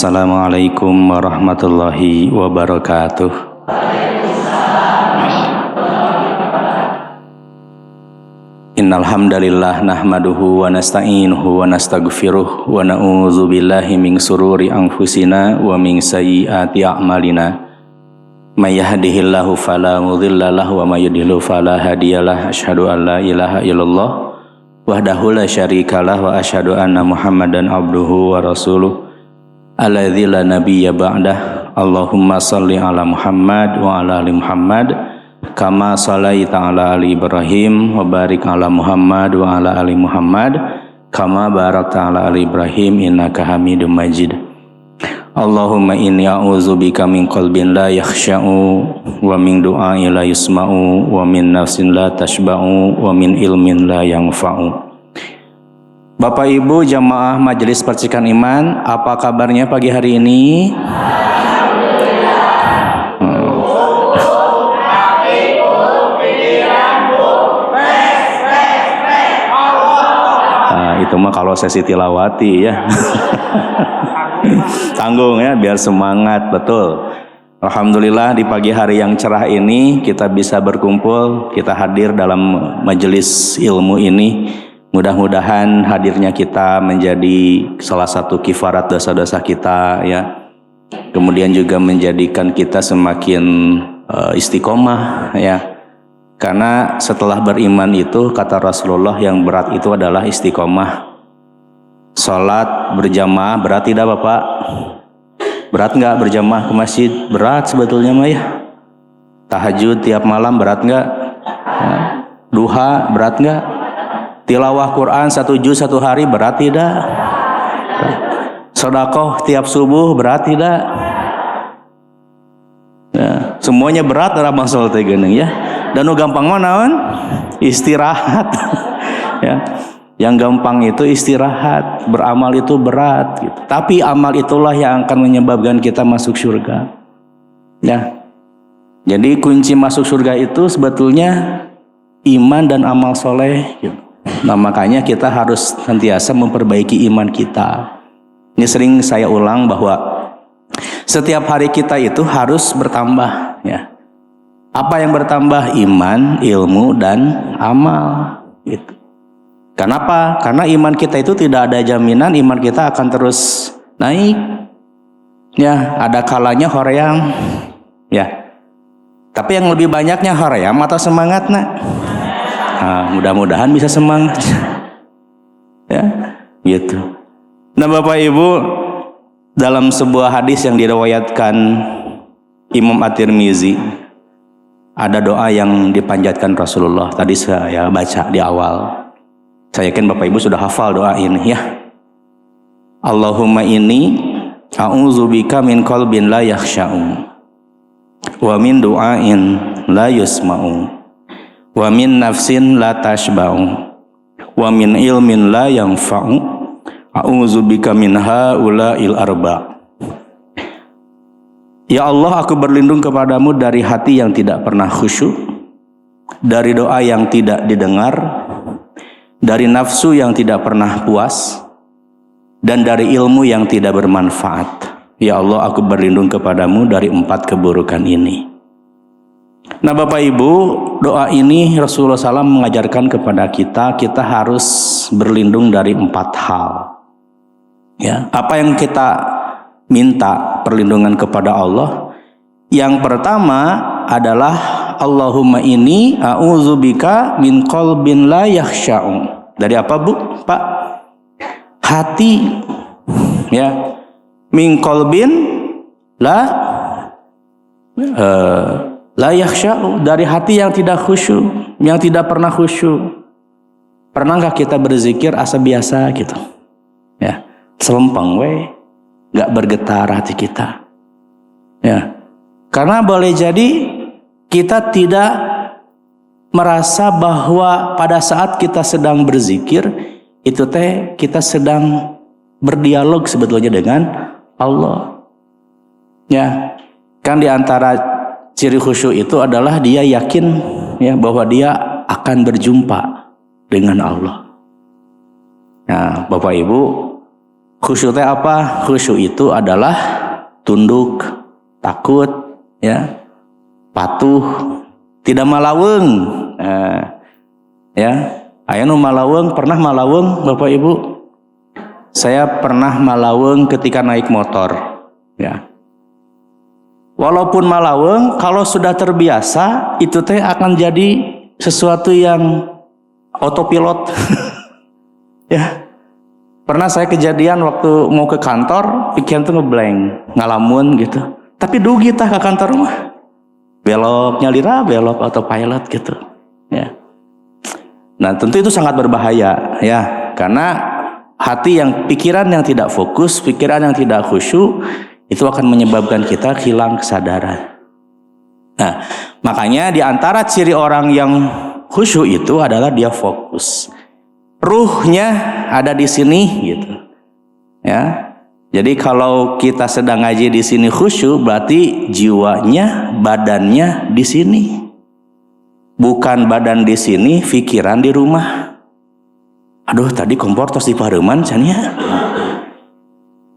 Assalamualaikum warahmatullahi wabarakatuh. Innal hamdalillah nahmaduhu wa nasta'inuhu wa nastaghfiruh wa na'udzu billahi min sururi anfusina wa min sayyiati a'malina. May yahdihillahu fala mudilla lahu wa may yudlil fala hadiyalah. Asyhadu an la ilaha illallah wahdahu la syarikalah wa asyhadu anna Muhammadan abduhu wa rasuluh. Alladzi la nabiyya ba'dah. Allahumma salli ala Muhammad wa ala ali Muhammad kama shallaita ala ali Ibrahim wa barik ala Muhammad wa ala ali Muhammad kama barakta ala ali Ibrahim innaka Hamidum Majid. Allahumma inni a'udzubika min qalbin la yakhsha'u wa min du'ain la yusma'u wa min nafsin la tashba'u wa min ilmin la yanfa'u. Bapak Ibu jamaah Majelis Percikan Iman, apa kabarnya pagi hari ini? Nah, itu mah kalau sesi tilawati ya. Tanggung ya, biar semangat, betul. Alhamdulillah di pagi hari yang cerah ini kita bisa berkumpul, kita hadir dalam majelis ilmu ini. Mudah-mudahan hadirnya kita menjadi salah satu kifarat dosa-dosa kita ya. Kemudian juga menjadikan kita semakin istiqomah ya. Karena setelah beriman itu kata Rasulullah yang berat itu adalah istiqomah. Salat berjamaah berat tidak Bapak? Berat nggak berjamaah ke masjid? Berat sebetulnya mah ya. Tahajud tiap malam berat nggak? Duha berat nggak? Tilawah Quran 1 juz 1 hari berat tidak? Sedekah tiap subuh berat tidak? Ya, semuanya berat dalam masalah teh geuning ya. Dan nu gampang mah naon? Istirahat. Ya. Yang gampang itu istirahat, beramal itu berat gitu. Tapi amal itulah yang akan menyebabkan kita masuk surga. Ya. Jadi kunci masuk surga itu sebetulnya iman dan amal soleh gitu. Nah makanya kita harus sentiasa memperbaiki iman kita. Ini sering saya ulang bahwa setiap hari kita itu harus bertambah ya. Apa yang bertambah? Iman, ilmu, dan amal gitu. Kenapa? Karena iman kita itu tidak ada jaminan iman kita akan terus naik. Ya, ada kalanya hoream ya. Tapi yang lebih banyaknya hoream atau semangat nak? Nah, mudah-mudahan bisa semangat ya gitu. Nah Bapak Ibu, dalam sebuah hadis yang diriwayatkan Imam At-Tirmizi ada doa yang dipanjatkan Rasulullah. Tadi saya baca di awal. Saya yakin Bapak Ibu sudah hafal doa ini ya. Allahumma inni a'udzubika min qalbin la yakhsha'u wa min du'ain la yusma'u wa min nafsin la tashba'u wa min ilmin la yanfa'u a'udzubika min haula'il arba'. Ya Allah, aku berlindung kepadamu dari hati yang tidak pernah khusyuk, dari doa yang tidak didengar, dari nafsu yang tidak pernah puas, dan dari ilmu yang tidak bermanfaat. Ya Allah, aku berlindung kepadamu dari 4 keburukan ini. Nah Bapak Ibu, doa ini Rasulullah SAW mengajarkan kepada kita harus berlindung dari 4 hal. Ya, apa yang kita minta perlindungan kepada Allah? Yang pertama adalah Allahumma inni a'udzubika min qalbin la yakhsha'u. Dari apa Bu? Pak? Hati. Ya. Min qalbin la yakhsha'u, dari hati yang tidak khusyuk, yang tidak pernah khusyuk. Pernahkah kita berzikir asa biasa gitu? Ya, selempeng we, enggak bergetar hati kita. Ya. Karena boleh jadi kita tidak merasa bahwa pada saat kita sedang berzikir itu teh kita sedang berdialog sebetulnya dengan Allah. Ya. Kan di antara ciri khusyuk itu adalah dia yakin ya bahwa dia akan berjumpa dengan Allah. Nah, Bapak Ibu, Khusyuk teh apa? Khusyuk itu adalah tunduk, takut, ya, patuh, tidak malaweng. Ya, aya nu malaweng, pernah malaweng Bapak Ibu? Saya pernah malaweng ketika naik motor, ya. Walaupun malaweng, kalau sudah terbiasa, itu teh akan jadi sesuatu yang autopilot. Ya. Pernah saya kejadian waktu mau ke kantor, pikiran tuh ngeblank, ngalamun gitu. Tapi dugi tah ke kantor mah. Beloknya lira, belok autopilot gitu. Ya. Nah, tentu itu sangat berbahaya, ya. Karena pikiran yang tidak fokus, pikiran yang tidak khusyuk, itu akan menyebabkan kita hilang kesadaran. Nah, makanya di antara ciri orang yang khusyuk itu adalah dia fokus. Ruhnya ada di sini gitu. Ya. Jadi kalau kita sedang ngaji di sini khusyuk, berarti jiwanya, badannya di sini. Bukan badan di sini, pikiran di rumah. Aduh, tadi kompor tos di pareuman can ya.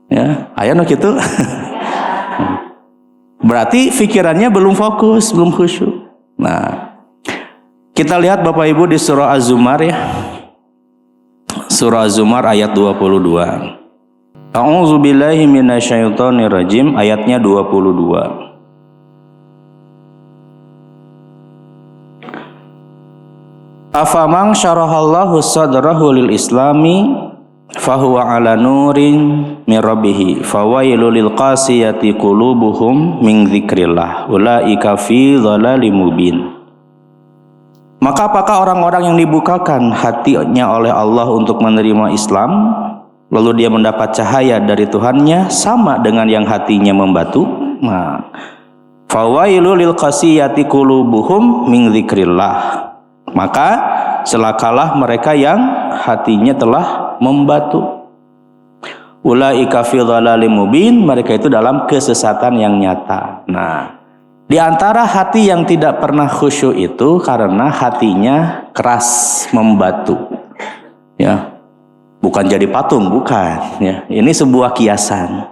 Ya, aya nu kitu. Berarti pikirannya belum fokus, belum khusyuk. Nah, kita lihat Bapak Ibu di surah Az-Zumar ya. Surah Az-Zumar ayat 22. A'udzu billahi minasyaitonir rajim, ayatnya 22. Afamang syarahallahu sadrahu lil islami fahuwa ala nurin min rabbih fawailul lil qasiyati qulubuhum min dzikrillah ulaika fi dhalalim mubin. Maka apakah orang-orang yang dibukakan hatinya oleh Allah untuk menerima Islam, lalu dia mendapat cahaya dari Tuhannya sama dengan yang hatinya membatu? Nah, fawailul lil qasiyati qulubuhum min dzikrillah. Maka celakalah mereka yang hatinya telah membatu. Ulaika fi dhalalim mubin, mereka itu dalam kesesatan yang nyata. Nah, di antara hati yang tidak pernah khusyuk itu karena hatinya keras, membatu. Ya. Bukan jadi patung, bukan, ya. Ini sebuah kiasan.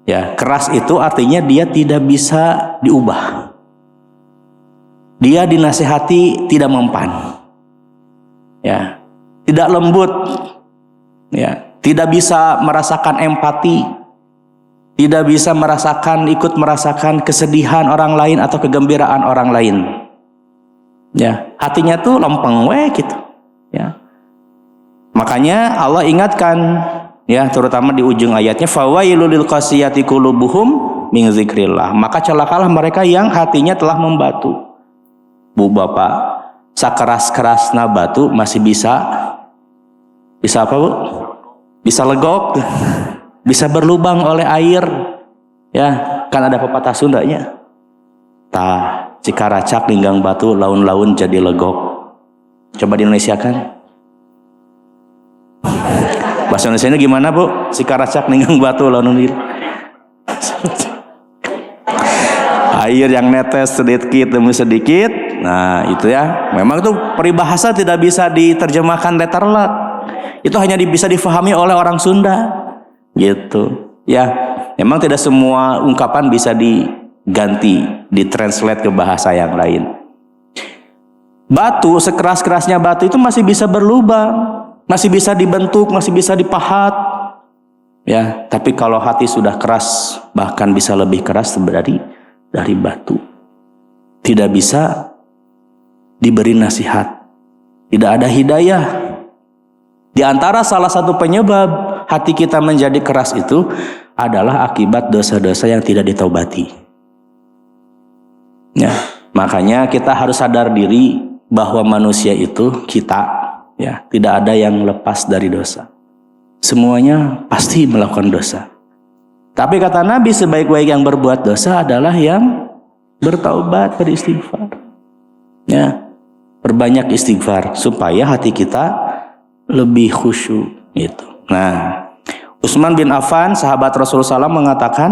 Ya, keras itu artinya dia tidak bisa diubah. Dia dinasihati tidak mempan. Ya. Tidak lembut. Ya, tidak bisa merasakan empati, tidak bisa ikut merasakan kesedihan orang lain atau kegembiraan orang lain. Ya, hatinya tuh lempeng gitu. Ya. Makanya Allah ingatkan, ya, terutama di ujung ayatnya, fawailul lil qasiyati qulubuhum min dzikrillah. Maka celakalah mereka yang hatinya telah membatu. Bu Bapak, sakeras-kerasna batu masih bisa apa Bu? Bisa legok, bisa berlubang oleh air, ya, kan ada pepatah Sundanya. Tah, cikaracak ninggang batu, laun-laun jadi legok. Coba di Indonesia kan? Bahasa Indonesia gimana Bu? Cikaracak ninggang batu, laun air yang netes sedikit demi sedikit. Nah, itu ya. Memang itu peribahasa tidak bisa diterjemahkan letterlet. Itu hanya bisa difahami oleh orang Sunda, gitu. Ya, memang tidak semua ungkapan bisa diganti, ditranslate ke bahasa yang lain. Batu, sekeras-kerasnya batu itu masih bisa berlubang, masih bisa dibentuk, masih bisa dipahat. Ya, tapi kalau hati sudah keras, bahkan bisa lebih keras dari batu. Tidak bisa diberi nasihat. Tidak ada hidayah. Di antara salah satu penyebab hati kita menjadi keras itu adalah akibat dosa-dosa yang tidak ditaubati. Ya, makanya kita harus sadar diri bahwa manusia itu kita, ya, tidak ada yang lepas dari dosa. Semuanya pasti melakukan dosa. Tapi kata Nabi, sebaik-baik yang berbuat dosa adalah yang bertaubat, beristighfar. Ya, perbanyak istighfar supaya hati kita lebih khusyuk gitu. Nah, Utsman bin Affan, sahabat Rasulullah SAW, mengatakan,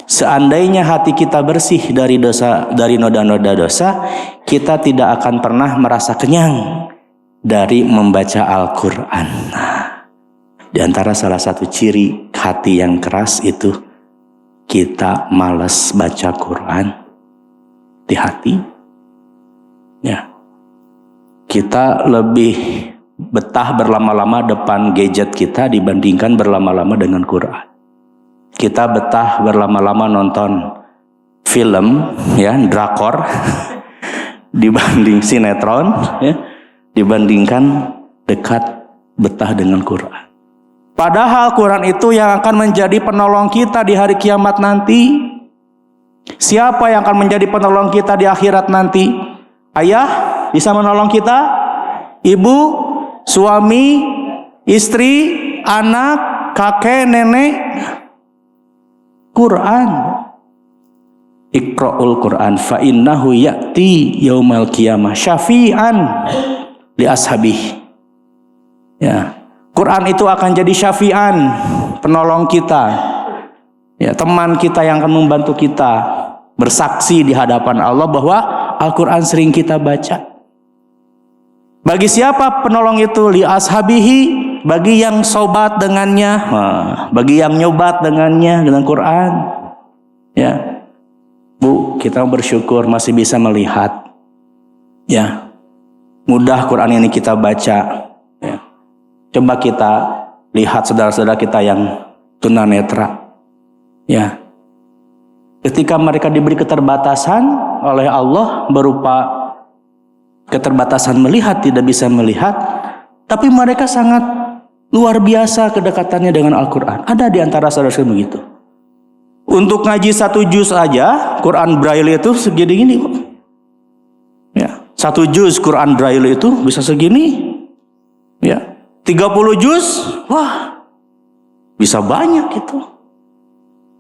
seandainya hati kita bersih dari dosa, dari noda-noda dosa, kita tidak akan pernah merasa kenyang dari membaca Al-Quran. Nah, di antara salah satu ciri hati yang keras itu kita malas baca Quran di hati. Ya. Kita lebih betah berlama-lama depan gadget kita dibandingkan berlama-lama dengan Quran. Kita betah berlama-lama nonton film, ya, drakor dibanding sinetron, ya, dibandingkan dekat betah dengan Quran. Padahal Quran itu yang akan menjadi penolong kita di hari kiamat nanti. Siapa yang akan menjadi penolong kita di akhirat nanti? Ayah bisa menolong kita? Ibu, suami, istri, anak, kakek, nenek. Quran. Iqra'ul Quran fa innahu ya'ti yaumal qiyamah syafi'an li ashabihi. Ya. Quran itu akan jadi syafi'an, penolong kita. Ya, teman kita yang akan membantu kita bersaksi di hadapan Allah bahwa Al-Quran sering kita baca. Bagi siapa penolong itu? Li ashabihi, bagi yang sobat dengannya, bagi yang nyobat dengannya, dengan Quran. Ya, Bu, kita bersyukur masih bisa melihat. Ya, mudah Quran ini kita baca. Ya. Coba kita lihat saudara-saudara kita yang tunanetra. Ya, ketika mereka diberi keterbatasan oleh Allah berupa keterbatasan melihat, tidak bisa melihat, tapi mereka sangat luar biasa kedekatannya dengan Al-Quran. Ada di antara saudara-saudara begitu. Untuk ngaji 1 juz aja, Quran Braille itu segini gini. Ya, 1 juz Quran Braille itu bisa segini. Ya, 30 juz, wah, bisa banyak itu.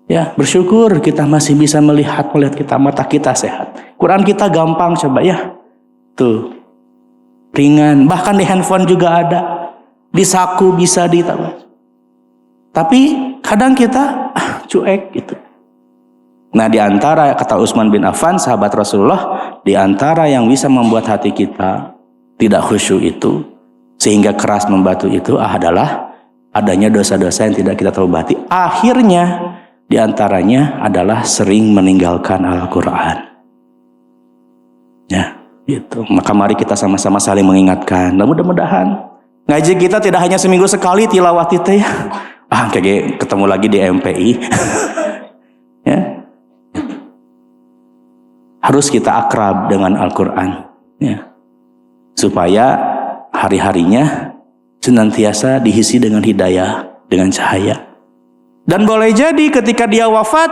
Ya, bersyukur kita masih bisa melihat kita, mata kita sehat. Quran kita gampang coba ya. Tuh, ringan, bahkan di handphone juga ada, di saku bisa ditaruh. Tapi kadang kita cuek gitu. Nah, di antara, kata Utsman bin Affan, sahabat Rasulullah, di antara yang bisa membuat hati kita tidak khusyuk itu, sehingga keras membatu itu adalah adanya dosa-dosa yang tidak kita taubati. Akhirnya di antaranya adalah sering meninggalkan Al-Quran. Ya. Gitu. Maka mari kita sama-sama saling mengingatkan. Dan mudah-mudahan ngaji kita tidak hanya seminggu sekali tilawah kita ya. Kayak ketemu lagi di MPI. Ya. Harus kita akrab dengan Al-Quran. Ya. Supaya hari-harinya senantiasa diisi dengan hidayah, dengan cahaya. Dan boleh jadi ketika dia wafat,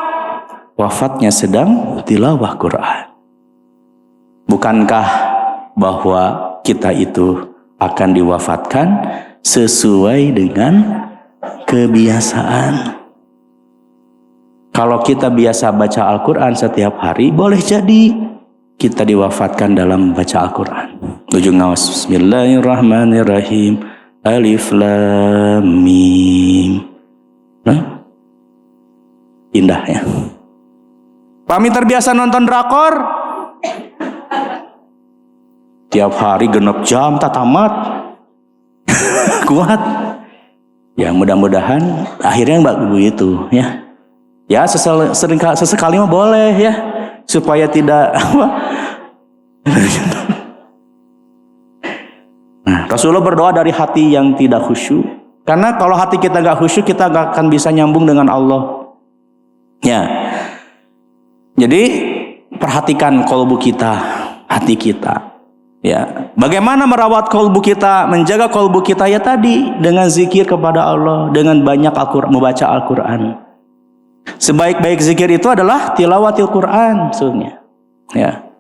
wafatnya sedang tilawah Quran. Bukankah bahwa kita itu akan diwafatkan sesuai dengan kebiasaan? Kalau kita biasa baca Al-Quran setiap hari, boleh jadi kita diwafatkan dalam baca Al-Quran. Ujung nawas. Bismillahirrahmanirrahim. Alif Lam Mim. Nah, indah ya. Kami terbiasa nonton drakor. Tiap hari genep jam tak tamat. Kuat. Ya, mudah-mudahan akhirnya enggak begitu ya. Ya, sesekali mah boleh ya, supaya tidak Nah, Rasulullah berdoa dari hati yang tidak khusyuk. Karena kalau hati kita enggak khusyuk, kita enggak akan bisa nyambung dengan Allah. Ya. Jadi perhatikan qalbu kita, hati kita. Ya, bagaimana merawat qalbu kita, menjaga qalbu kita ya tadi dengan zikir kepada Allah, dengan banyak membaca Al-Quran. Sebaik-baik zikir itu adalah tilawatil Quran, maksudnya. Ya,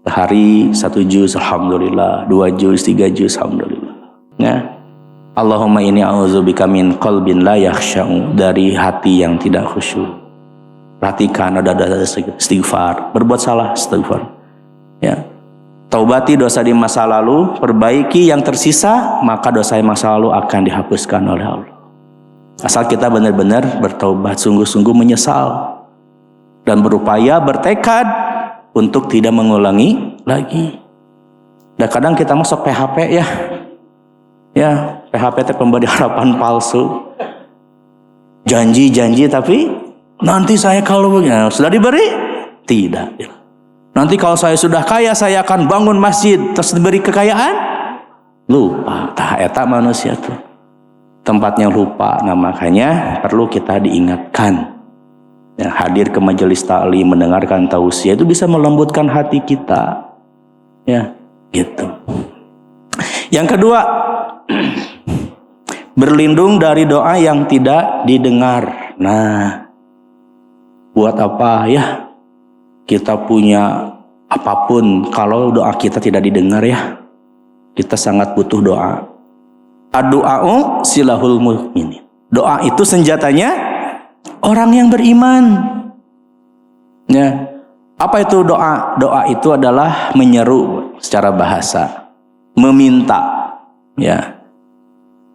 sehari 1 juz, alhamdulillah, 2 juz, 3 juz, alhamdulillah. Ya, Allahumma inni a'udzubika min qalbin la yakhsha'u, dari hati yang tidak khusyuk. Perhatikan ada istighfar, berbuat salah istighfar. Ya. Taubati dosa di masa lalu, perbaiki yang tersisa, maka dosa yang masa lalu akan dihapuskan oleh Allah. Asal kita benar-benar bertaubat, sungguh-sungguh menyesal, dan berupaya, bertekad untuk tidak mengulangi lagi. Dan kadang kita masuk PHP ya. Ya, PHP itu pemberi harapan palsu. Janji tapi nanti saya kalau begini, sudah diberi? Tidak. Nanti kalau saya sudah kaya saya akan bangun masjid, terus diberi kekayaan? Lupa. Tah eta manusia tuh. Tempatnya lupa. Nah makanya perlu kita diingatkan. Ya, hadir ke majelis ta'lim, mendengarkan tausiah itu bisa melembutkan hati kita. Ya, gitu. Yang kedua, berlindung dari doa yang tidak didengar. Nah, buat apa ya kita punya apapun kalau doa kita tidak didengar ya? Kita sangat butuh doa. Ad-du'a'u silahul mu'minin. Doa itu senjatanya orang yang beriman. Ya. Apa itu doa? Doa itu adalah menyeru secara bahasa, meminta. Ya.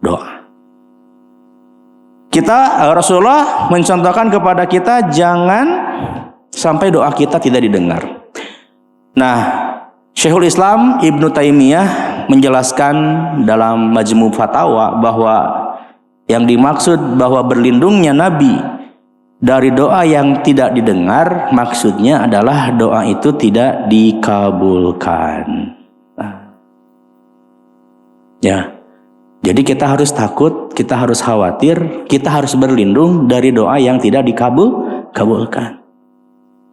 Doa. Rasulullah mencontohkan kepada kita jangan sampai doa kita tidak didengar. Nah, Syekhul Islam Ibnu Taimiyah menjelaskan dalam Majmu' Fatawa bahwa yang dimaksud bahwa berlindungnya Nabi dari doa yang tidak didengar, maksudnya adalah doa itu tidak dikabulkan. Ya. Jadi kita harus takut, kita harus khawatir, kita harus berlindung dari doa yang tidak dikabulkan.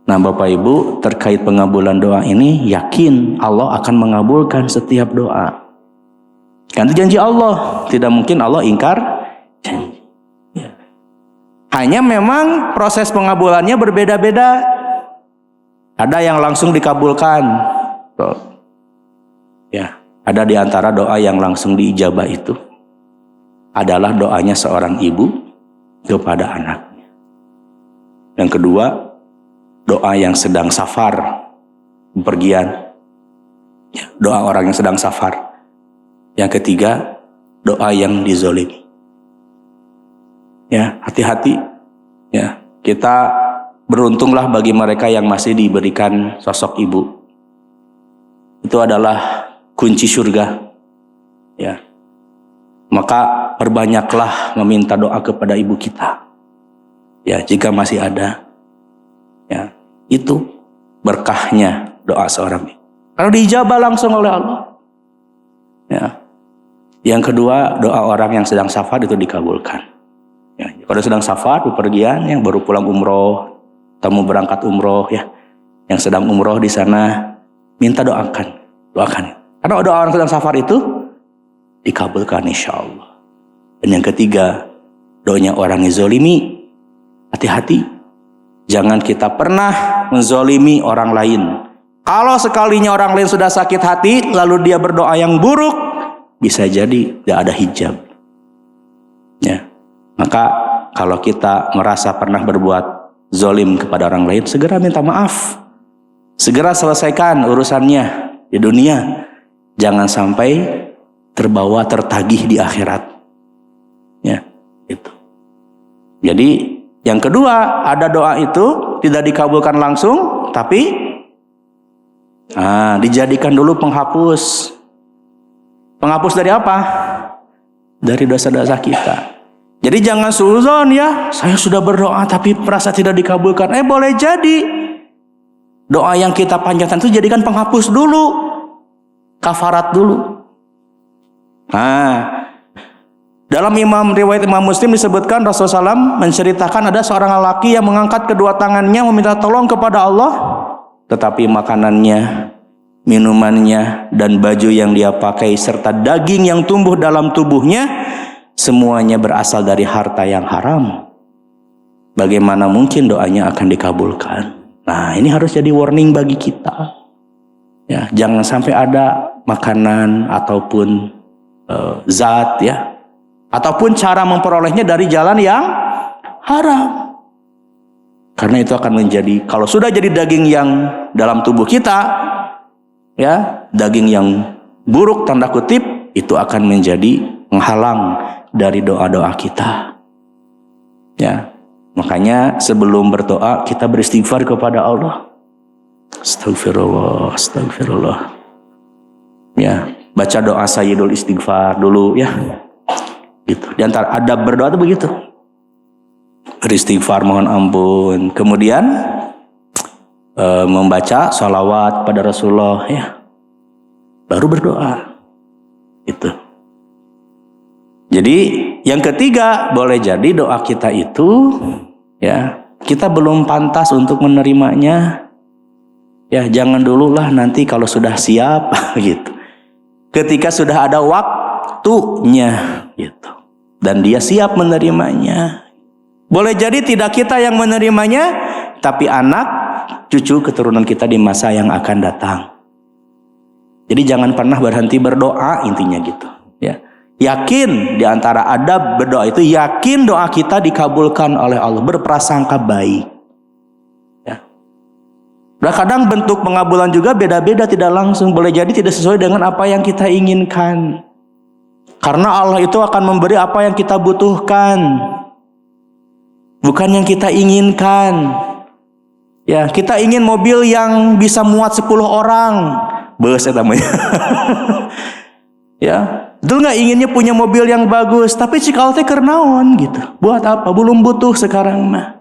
Nah Bapak Ibu, terkait pengabulan doa ini, yakin Allah akan mengabulkan setiap doa. Kan itu janji Allah, tidak mungkin Allah ingkar janji. Ya. Hanya memang proses pengabulannya berbeda-beda. Ada yang langsung dikabulkan. Ya. Ada di antara doa yang langsung diijabah itu adalah doanya seorang ibu kepada anaknya. Yang kedua, doa yang sedang safar, bepergian. Doa orang yang sedang safar. Yang ketiga, doa yang dizolimi. Ya, hati-hati. Ya, kita beruntunglah bagi mereka yang masih diberikan sosok ibu. Itu adalah kunci surga. Ya. Maka perbanyaklah meminta doa kepada ibu kita. Ya, jika masih ada. Ya, itu berkahnya doa seorang ibu. Kalau diijabah langsung oleh Allah. Ya. Yang kedua, doa orang yang sedang safar itu dikabulkan. Ya, kalau sedang safar, bepergian, yang baru pulang umroh, tamu berangkat umroh, ya, yang sedang umroh di sana, minta doakan. Karena doa orang sedang safar itu dikabulkan insya Allah. Dan yang ketiga, doanya orang yang zolimi. Hati-hati. Jangan kita pernah menzolimi orang lain. Kalau sekalinya orang lain sudah sakit hati, lalu dia berdoa yang buruk, bisa jadi tidak ada hijab. Ya. Maka kalau kita merasa pernah berbuat zolim kepada orang lain, segera minta maaf. Segera selesaikan urusannya di dunia. Jangan sampai tertagih di akhirat. Ya, itu. Jadi yang kedua, ada doa itu tidak dikabulkan langsung, tapi dijadikan dulu penghapus. Penghapus dari apa? Dari dosa-dosa kita. Jadi jangan suudzon ya, saya sudah berdoa tapi merasa tidak dikabulkan. Boleh jadi doa yang kita panjatkan itu jadikan penghapus dulu. Kafarat dulu. Dalam riwayat Imam Muslim disebutkan Rasulullah SAW menceritakan ada seorang lelaki yang mengangkat kedua tangannya meminta tolong kepada Allah, tetapi makanannya, minumannya, dan baju yang dia pakai serta daging yang tumbuh dalam tubuhnya semuanya berasal dari harta yang haram. Bagaimana mungkin doanya akan dikabulkan? Nah, ini harus jadi warning bagi kita. Ya, jangan sampai ada makanan ataupun zat ya, ataupun cara memperolehnya dari jalan yang haram. Karena itu akan menjadi, kalau sudah jadi daging yang dalam tubuh kita, ya, daging yang buruk tanda kutip, itu akan menjadi penghalang dari doa-doa kita. Ya, makanya sebelum berdoa kita beristighfar kepada Allah. Astagfirullah, astagfirullah. Ya, baca doa Sayyidul Istighfar dulu ya. Gitu. Di antara adab berdoa itu begitu. beristighfar mohon ampun, kemudian membaca sholawat pada Rasulullah, ya, baru berdoa. Itu. Jadi yang ketiga, boleh jadi doa kita itu, ya, kita belum pantas untuk menerimanya. Ya, jangan dululah, nanti kalau sudah siap gitu. Ketika sudah ada waktunya gitu. Dan dia siap menerimanya. Boleh jadi tidak kita yang menerimanya, tapi anak, cucu, keturunan kita di masa yang akan datang. Jadi jangan pernah berhenti berdoa, intinya gitu, ya. Yakin di antara adab berdoa itu, yakin doa kita dikabulkan oleh Allah, berprasangka baik. Kadang bentuk pengabulan juga beda-beda, tidak langsung. Boleh jadi tidak sesuai dengan apa yang kita inginkan. Karena Allah itu akan memberi apa yang kita butuhkan, bukan yang kita inginkan. Ya, kita ingin mobil yang bisa muat 10 orang. Bus namanya. Ya, itu nggak inginnya punya mobil yang bagus, tapi cikal teh keur naon gitu. Buat apa? Belum butuh sekarang mah.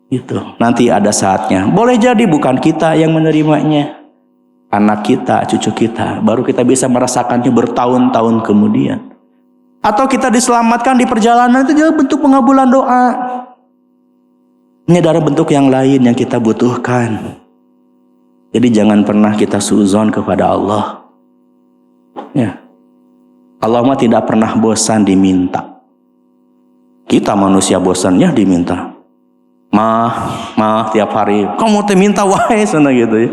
Gitu. Nanti ada saatnya. Boleh jadi bukan kita yang menerimanya, anak kita, cucu kita. Baru kita bisa merasakannya bertahun-tahun kemudian. Atau kita diselamatkan di perjalanan, itu juga bentuk pengabulan doa. Ini ada bentuk yang lain yang kita butuhkan. Jadi jangan pernah kita suudzon kepada Allah. Ya. Allah mah tidak pernah bosan diminta. Kita manusia bosannya diminta. Mah tiap hari kamu teh minta wae sana gitu ya.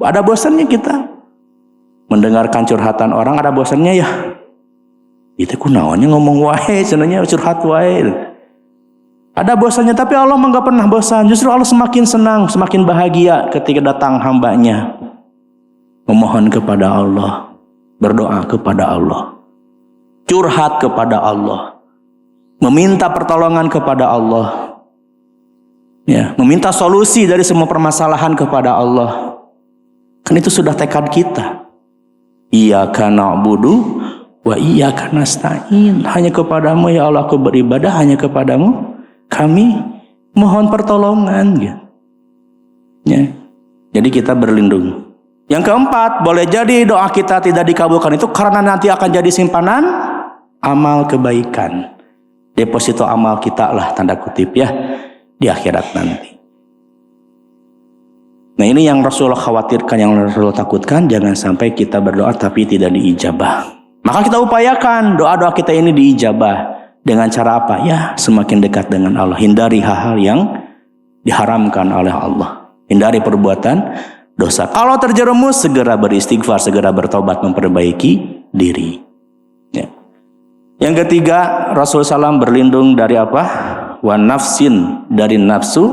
Ada bosannya kita mendengarkan curhatan orang, ada bosannya ya. Itu kunaonnya ngomong wae cenanya, curhat wae. Ada bosannya, tapi Allah mah enggak pernah bosan. Justru Allah semakin senang, semakin bahagia ketika datang hambanya memohon kepada Allah, berdoa kepada Allah, curhat kepada Allah, meminta pertolongan kepada Allah. Ya, meminta solusi dari semua permasalahan kepada Allah. Kan itu sudah tekad kita. Iyyaka na'budu wa iyyaka nasta'in. Hanya kepadamu ya Allah aku beribadah, hanya kepadamu kami mohon pertolongan. Ya. Jadi kita berlindung. Yang keempat, boleh jadi doa kita tidak dikabulkan itu karena nanti akan jadi simpanan amal kebaikan. Deposito amal kita lah, tanda kutip ya, di akhirat nanti. Nah, ini yang Rasulullah khawatirkan, yang Rasulullah takutkan, jangan sampai kita berdoa tapi tidak diijabah. Maka kita upayakan doa-doa kita ini diijabah. Dengan cara apa? Ya, semakin dekat dengan Allah. Hindari hal-hal yang diharamkan oleh Allah. Hindari perbuatan dosa. Kalau terjerumus, segera beristighfar, segera bertobat, memperbaiki diri. Ya. Yang ketiga, Rasulullah SAW berlindung dari apa? Wa nafsin, dari nafsu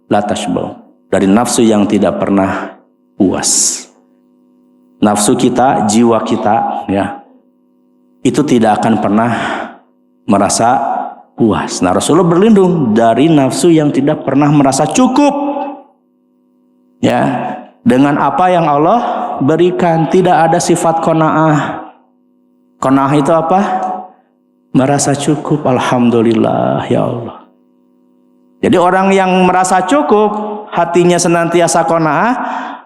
la tashbau, dari nafsu yang tidak pernah puas. Nafsu kita, jiwa kita, ya, itu tidak akan pernah merasa puas. Nah, Rasulullah berlindung dari nafsu yang tidak pernah merasa cukup, ya, dengan apa yang Allah berikan. Tidak ada sifat qanaah. Qanaah itu apa? Merasa cukup. Alhamdulillah ya Allah. Jadi orang yang merasa cukup, hatinya senantiasa qanaah,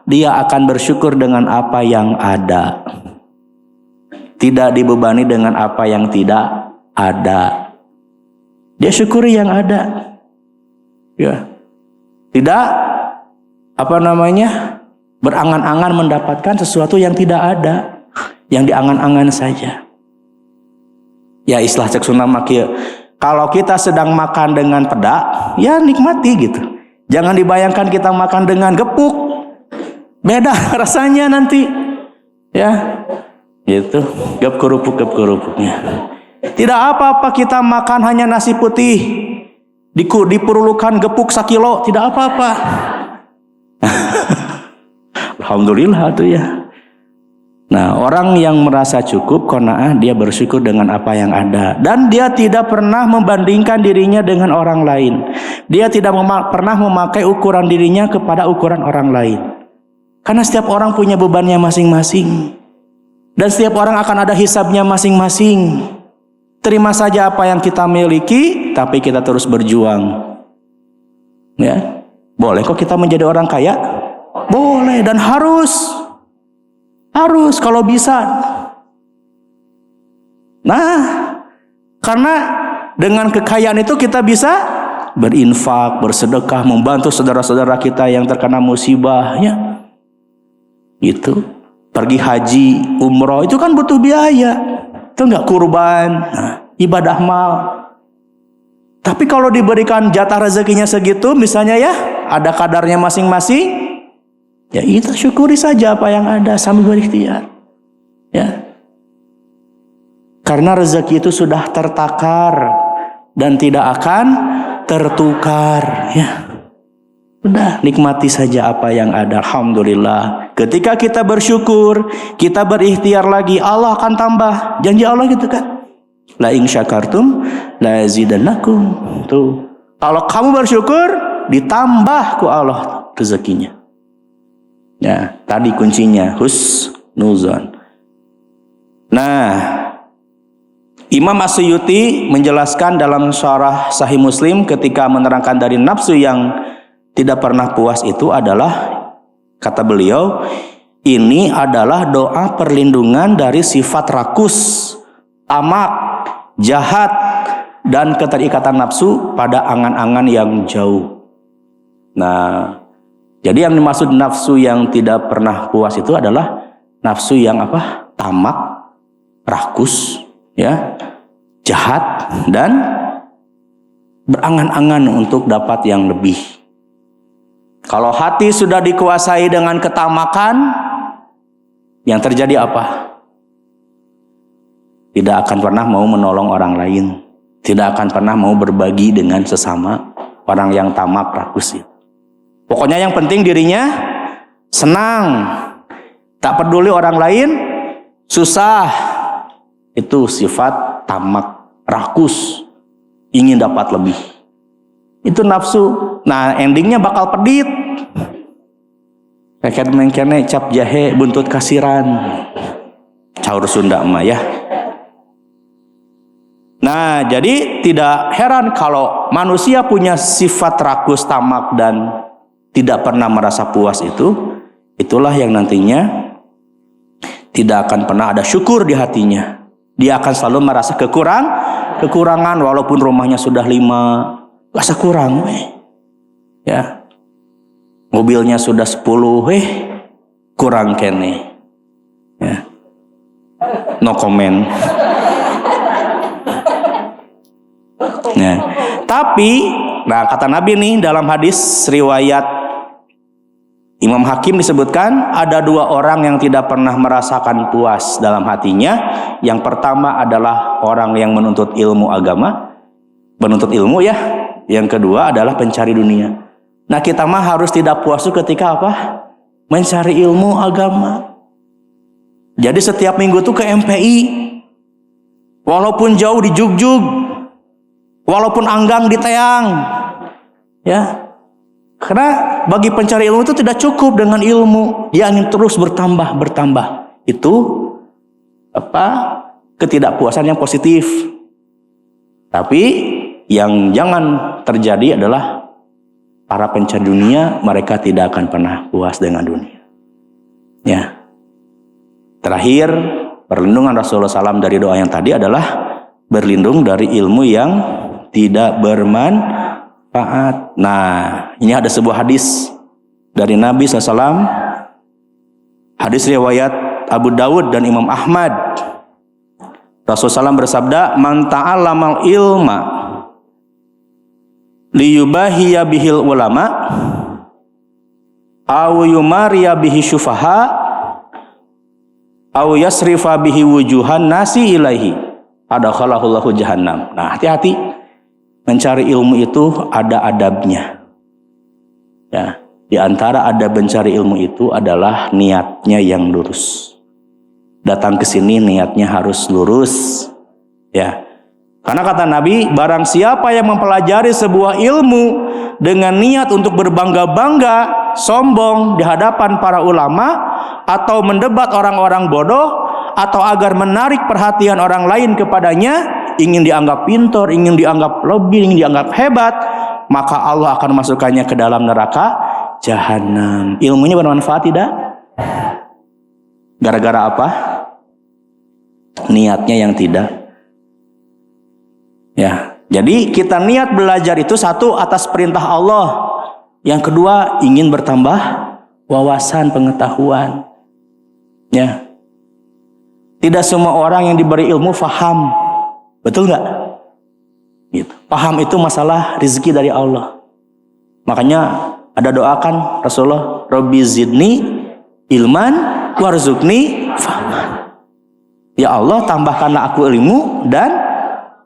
dia akan bersyukur dengan apa yang ada. Tidak dibebani dengan apa yang tidak ada. Dia syukuri yang ada. Ya. Tidak berangan-angan mendapatkan sesuatu yang tidak ada, yang diangan-angan saja. Ya, istilah cek sunah makia. Kalau kita sedang makan dengan pedak, ya nikmati gitu. Jangan dibayangkan kita makan dengan gepuk. Beda rasanya nanti. Ya. Gitu. Gep kerupuknya. Tidak apa-apa kita makan hanya nasi putih. Diperlukan gepuk 1 kilo, tidak apa-apa. Alhamdulillah tuh ya. Nah, orang yang merasa cukup, qanaah, dia bersyukur dengan apa yang ada. Dan dia tidak pernah membandingkan dirinya dengan orang lain. Dia tidak pernah memakai ukuran dirinya kepada ukuran orang lain. Karena setiap orang punya bebannya masing-masing. Dan setiap orang akan ada hisabnya masing-masing. Terima saja apa yang kita miliki, tapi kita terus berjuang. Ya, boleh kok kita menjadi orang kaya? Boleh, dan harus kalau bisa. Nah, karena dengan kekayaan itu kita bisa berinfak, bersedekah, membantu saudara-saudara kita yang terkena musibah, ya. Gitu. Pergi haji, umroh itu kan butuh biaya. Itu enggak kurban, ibadah mal. Tapi kalau diberikan jatah rezekinya segitu, misalnya ya, ada kadarnya masing-masing, ya kita syukuri saja apa yang ada sambil berikhtiar. Ya. Karena rezeki itu sudah tertakar dan tidak akan tertukar, ya. Udah, nikmati saja apa yang ada. Alhamdulillah. Ketika kita bersyukur, kita berikhtiar lagi, Allah akan tambah. Janji Allah gitu kan. La in syakartum la azidannakum. Tuh. Kalau kamu bersyukur, ditambah ku Allah rezekinya. Ya, tadi kuncinya husnuzon. Nah, Imam As-Suyuti menjelaskan dalam Syarah Sahih Muslim ketika menerangkan dari nafsu yang tidak pernah puas itu adalah, kata beliau, ini adalah doa perlindungan dari sifat rakus, tamak, jahat, dan keterikatan nafsu pada angan-angan yang jauh. Nah, jadi yang dimaksud nafsu yang tidak pernah puas itu adalah nafsu yang apa? Tamak, rakus, ya, jahat, dan berangan-angan untuk dapat yang lebih. Kalau hati sudah dikuasai dengan ketamakan, yang terjadi apa? Tidak akan pernah mau menolong orang lain, tidak akan pernah mau berbagi dengan sesama orang yang tamak, rakus itu. Pokoknya yang penting dirinya senang, tak peduli orang lain susah. Itu sifat tamak, rakus, ingin dapat lebih. Itu nafsu. Nah, endingnya bakal pedit. Kayak mengkene cap jahe buntut kasiran. Caur Sunda mah ya. Nah, jadi tidak heran kalau manusia punya sifat rakus, tamak, dan tidak pernah merasa puas itu. Itulah yang nantinya tidak akan pernah ada syukur di hatinya. Dia akan selalu merasa kekurangan walaupun rumahnya sudah 5, rasa kurang, ya. Mobilnya sudah 10, kurang kene, ya. No comment. Nah, tapi, nah kata Nabi nih dalam hadis riwayat Imam Hakim disebutkan ada 2 orang yang tidak pernah merasakan puas dalam hatinya. Yang pertama adalah orang yang menuntut ilmu agama, menuntut ilmu ya. Yang kedua adalah pencari dunia. Nah, kita mah harus tidak puas ketika apa? Mencari ilmu agama. Jadi setiap minggu tuh ke MPI, walaupun jauh di Jugjug, walaupun anggang di Teang, ya. Karena bagi pencari ilmu itu tidak cukup dengan ilmu, dia ingin terus bertambah. Itu apa? Ketidakpuasan yang positif. Tapi yang jangan terjadi adalah para pencari dunia, mereka tidak akan pernah puas dengan dunia. Ya. Terakhir, perlindungan Rasulullah SAW dari doa yang tadi adalah berlindung dari ilmu yang tidak bermanfaat. Nah, ini ada sebuah hadis dari Nabi SAW. Hadis riwayat Abu Dawud dan Imam Ahmad. Rasulullah SAW bersabda, "Man ta'allamal ilma liyubahiya bihil ulama aw yumariya bihi syufaha aw yasrifa bihi wujuhan nasi ilaihi adakhalahullahu jahannam." Nah, hati-hati. Mencari ilmu itu ada adabnya. Ya, di antara adab mencari ilmu itu adalah niatnya yang lurus. Datang ke sini niatnya harus lurus. Ya. Karena kata Nabi, barang siapa yang mempelajari sebuah ilmu dengan niat untuk berbangga-bangga, sombong di hadapan para ulama, atau mendebat orang-orang bodoh, atau agar menarik perhatian orang lain kepadanya, ingin dianggap pintar, ingin dianggap lebih, ingin dianggap hebat, maka Allah akan masukkannya ke dalam neraka jahanam. Ilmunya bermanfaat tidak? Gara-gara apa? Niatnya yang tidak. Ya, jadi kita niat belajar itu satu atas perintah Allah. Yang kedua ingin bertambah wawasan pengetahuan. Ya. Tidak semua orang yang diberi ilmu faham. Betul nggak? Gitu. Paham itu masalah rezeki dari Allah. Makanya ada doakan Rasulullah, Rabbi zidni ilman warzuqni fahman. Ya Allah, tambahkanlah aku ilmu dan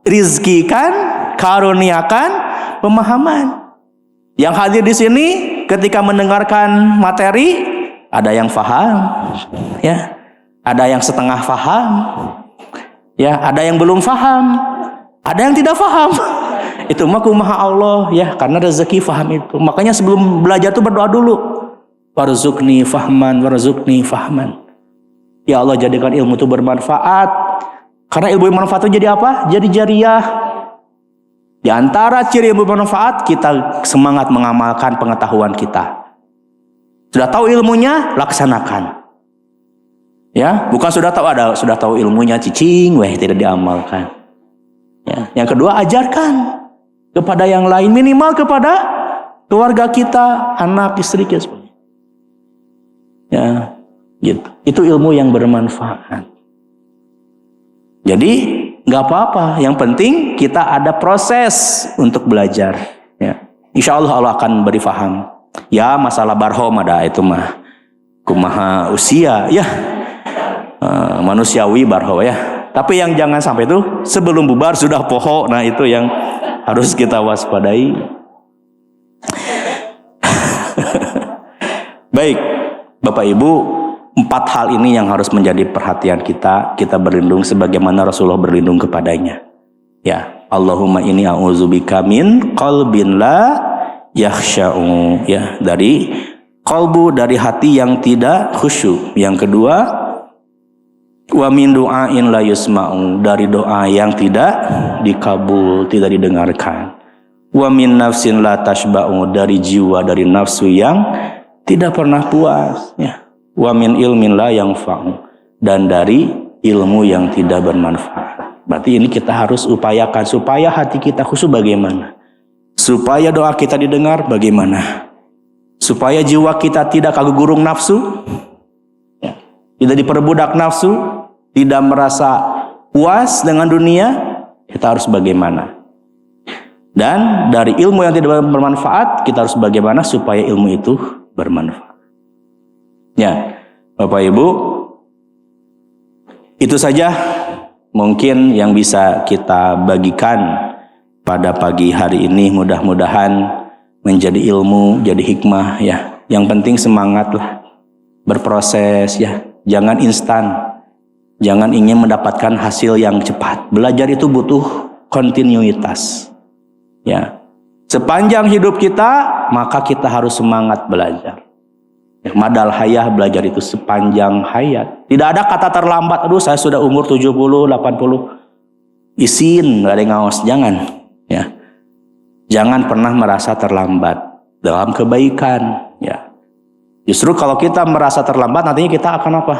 rizkikan, karuniakan pemahaman. Yang hadir di sini ketika mendengarkan materi, ada yang faham, ya. Ada yang setengah faham, ya, ada yang belum faham, ada yang tidak faham. Itu mah kumaha Allah, ya, karena rezeki faham itu. Makanya sebelum belajar tuh berdoa dulu. Warzuqni fahman, warzuqni fahman. Ya Allah, jadikan ilmu itu bermanfaat. Karena ilmu yang bermanfaat itu jadi apa? Jadi jariah. Di antara ciri ilmu bermanfaat, kita semangat mengamalkan pengetahuan kita. Sudah tahu ilmunya, laksanakan. Ya, bukan sudah tahu ilmunya cicing, tidak diamalkan. Ya, yang kedua ajarkan kepada yang lain, minimal kepada keluarga kita, anak, istri kita. Ya, gitu. Itu ilmu yang bermanfaat. Jadi nggak apa-apa, yang penting kita ada proses untuk belajar. Ya, insya Allah akan beri faham. Ya, masalah barhom ada itu mah kumaha usia, ya. Manusiawi barho, ya. Tapi yang jangan sampai itu sebelum bubar sudah poho. Nah, itu yang harus kita waspadai. Baik, Bapak Ibu, 4 hal ini yang harus menjadi perhatian kita. Kita berlindung sebagaimana Rasulullah berlindung kepadanya. Ya, Allahumma inni a'udzubika min qalbin la yakhsha'u, ya, dari qalbu, dari hati yang tidak khusyuk. Yang kedua, wa min du'ain la yusma'u, dari doa yang tidak dikabul, tidak didengarkan. Wa min nafsin la tashba'u, dari jiwa, dari nafsu yang tidak pernah puas, ya. Wa min ilmin la yanfa'u, dan dari ilmu yang tidak bermanfaat. Berarti ini kita harus upayakan supaya hati kita khusyuk. Bagaimana? Supaya doa kita didengar bagaimana? Supaya jiwa kita tidak kagugurung nafsu, ya. Tidak diperbudak nafsu, tidak merasa puas dengan dunia, kita harus bagaimana? Dan dari ilmu yang tidak bermanfaat, kita harus bagaimana supaya ilmu itu bermanfaat. Ya, Bapak Ibu, itu saja mungkin yang bisa kita bagikan pada pagi hari ini. Mudah-mudahan menjadi ilmu, jadi hikmah, ya. Yang penting semangatlah, berproses, ya. Jangan instan. Jangan ingin mendapatkan hasil yang cepat. Belajar itu butuh kontinuitas. Ya. Sepanjang hidup kita, maka kita harus semangat belajar. Ya, madal hayah, belajar itu sepanjang hayat. Tidak ada kata terlambat. Aduh, saya sudah umur 70, 80. Isin, gak ada yang ngawas. Jangan. Ya. Jangan pernah merasa terlambat dalam kebaikan. Ya. Justru kalau kita merasa terlambat, nantinya kita akan apa?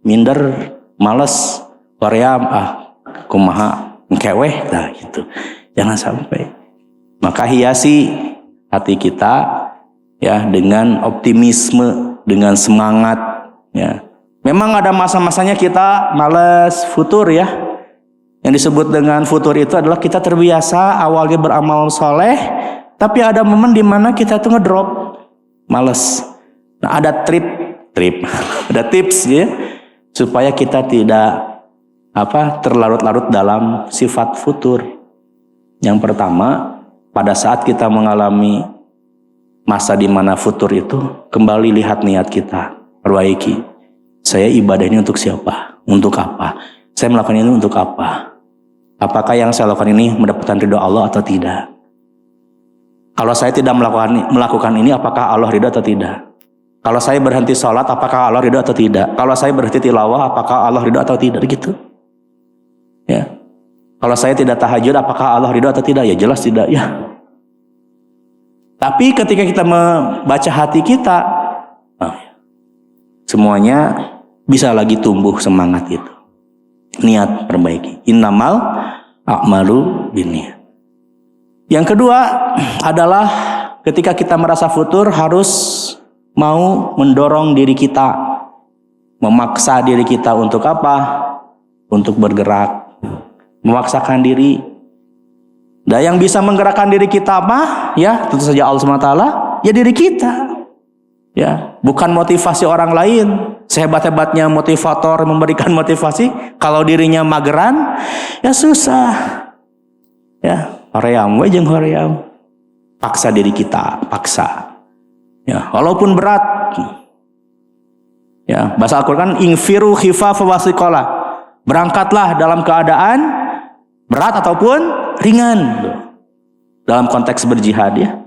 Minder, males, koream, kumaha, ngkeweh, nah gitu. Jangan sampai. Maka hiasi hati kita, ya, dengan optimisme, dengan semangat, ya. Memang ada masa-masanya kita males, futur, ya. Yang disebut dengan futur itu adalah kita terbiasa awalnya beramal soleh, tapi ada momen di mana kita tuh ngedrop, males. Nah, ada ada tips, ya, supaya kita tidak terlarut-larut dalam sifat futur. Yang pertama, pada saat kita mengalami masa di mana futur itu, kembali lihat niat kita, perbaiki. Saya ibadah ini untuk siapa? Untuk apa? Saya melakukan ini untuk apa? Apakah yang saya lakukan ini mendapatkan ridho Allah atau tidak? Kalau saya tidak melakukan ini, apakah Allah ridho atau tidak? Kalau saya berhenti sholat, apakah Allah ridho atau tidak? Kalau saya berhenti tilawah, apakah Allah ridho atau tidak? Gitu. Ya. Kalau saya tidak tahajud, apakah Allah ridho atau tidak? Ya jelas tidak ya. Tapi ketika kita membaca hati kita, semuanya bisa lagi tumbuh semangat itu. Niat perbaiki. Innamal a'malu binniyat. Yang kedua adalah ketika kita merasa futur harus mau mendorong diri kita, memaksa diri kita untuk apa? Untuk bergerak, memaksakan diri. Dan yang bisa menggerakkan diri kita apa? Ya, tentu saja Allah SWT. Ya diri kita. Ya, bukan motivasi orang lain. Sehebat-hebatnya motivator memberikan motivasi, kalau dirinya mageran, ya susah. Ya, hoream, wejeng hoream. Paksa diri kita, paksa. Ya, walaupun berat. Ya, bahasa Al-Qur'an infiru khifafan wa thiqala. Berangkatlah dalam keadaan berat ataupun ringan. Dalam konteks berjihad ya.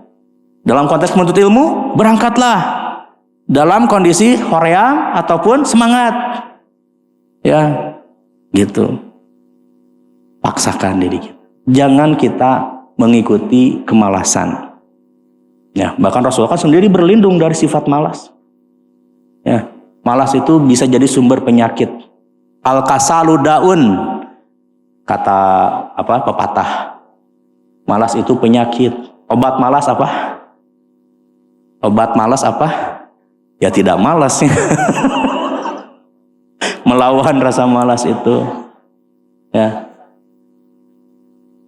Dalam konteks menuntut ilmu, berangkatlah dalam kondisi hoream ataupun semangat. Ya, gitu. Paksakan diri kita. Jangan kita mengikuti kemalasan. Ya, bahkan Rasulullah kan sendiri berlindung dari sifat malas. Ya, malas itu bisa jadi sumber penyakit. Al-kasalu daun, kata pepatah. Malas itu penyakit. Obat malas apa? Obat malas apa? Ya tidak malas. Melawan rasa malas itu. Ya.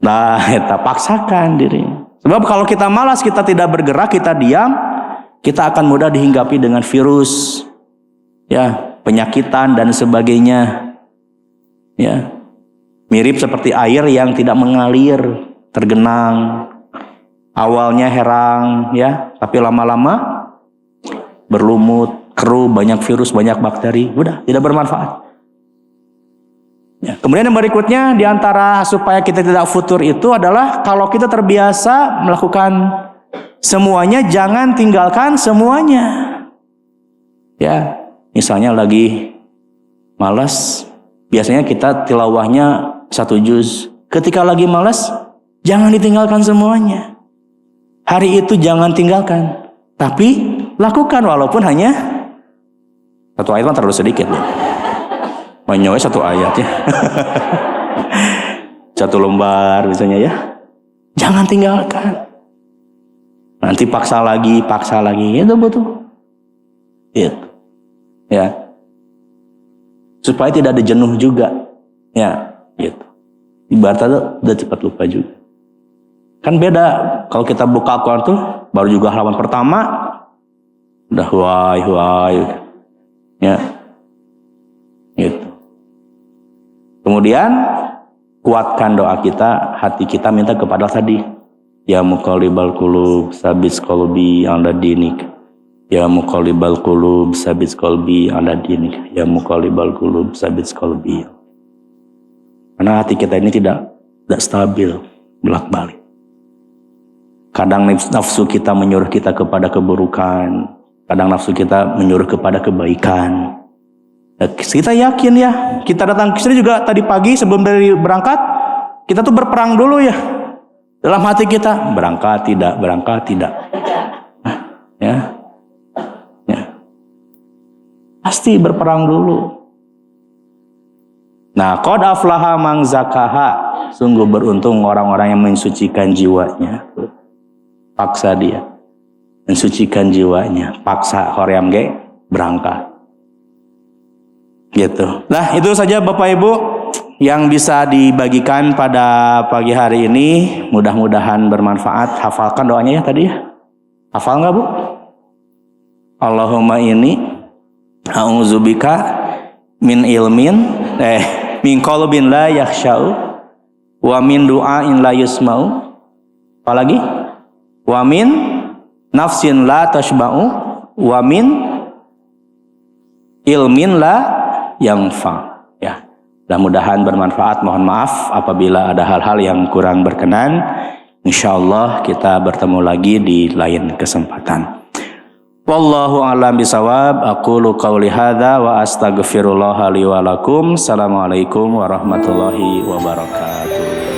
Nah, kita paksakan diri. Sebab kalau kita malas, kita tidak bergerak, kita diam, kita akan mudah dihinggapi dengan virus, ya, penyakitan dan sebagainya. Ya. Mirip seperti air yang tidak mengalir, tergenang. Awalnya herang, ya, tapi lama-lama berlumut, keruh, banyak virus, banyak bakteri, udah tidak bermanfaat. Ya. Kemudian yang berikutnya diantara supaya kita tidak futur itu adalah kalau kita terbiasa melakukan semuanya, jangan tinggalkan semuanya. Ya, misalnya lagi malas, biasanya kita tilawahnya 1 juz. Ketika lagi malas, jangan ditinggalkan semuanya. Hari itu jangan tinggalkan, tapi lakukan walaupun hanya 1 ayat, kan terlalu sedikit ya. Menyoy 1 ayat ya. 1 lembar misalnya ya. Jangan tinggalkan. Nanti paksa lagi, itu betul. Gitu. Ya. Supaya tidak ada jenuh juga. Ya, gitu. Ibaratnya udah cepat lupa juga. Kan beda kalau kita buka Al-Quran tuh baru juga halaman pertama udah wah. Ya. Gitu. Kemudian kuatkan doa kita, hati kita minta kepada tadi. Ya muqallibal qulub, tsabits qalbi ala dinik. Ya muqallibal qulub, tsabits qalbi ala dinik. Ya muqallibal qulub, tsabits qalbi. Karena hati kita ini tidak stabil, bolak-balik. Kadang nafsu kita menyuruh kita kepada keburukan, kadang nafsu kita menyuruh kepada kebaikan. Kita yakin ya, kita datang ke sini juga tadi pagi sebelum dari berangkat, kita tuh berperang dulu ya. Dalam hati kita, berangkat tidak. Ya. Pasti berperang dulu. Nah, qad aflaha man zakaha, sungguh beruntung orang-orang yang mensucikan jiwanya. Paksa dia, mensucikan jiwanya, paksa hoream ge berangkat. Gitu. Nah, itu saja Bapak Ibu yang bisa dibagikan pada pagi hari ini. Mudah-mudahan bermanfaat. Hafalkan doanya ya tadi ya. Hafal nggak Bu? Allahumma inni a'udzubika min ilmin min qalbin la yakhsha'u wa min du'ain la yusma'u. Apalagi? Wa min nafsin la tashba'u wa min ilmin la yanfa. Ya, mudah-mudahan bermanfaat. Mohon maaf apabila ada hal-hal yang kurang berkenan. Insyaallah kita bertemu lagi di lain kesempatan. Wallahu a'lam bisawab. Aqulu qauli hadza wa astaghfirullah li wa lakum. Assalamualaikum warahmatullahi wabarakatuh.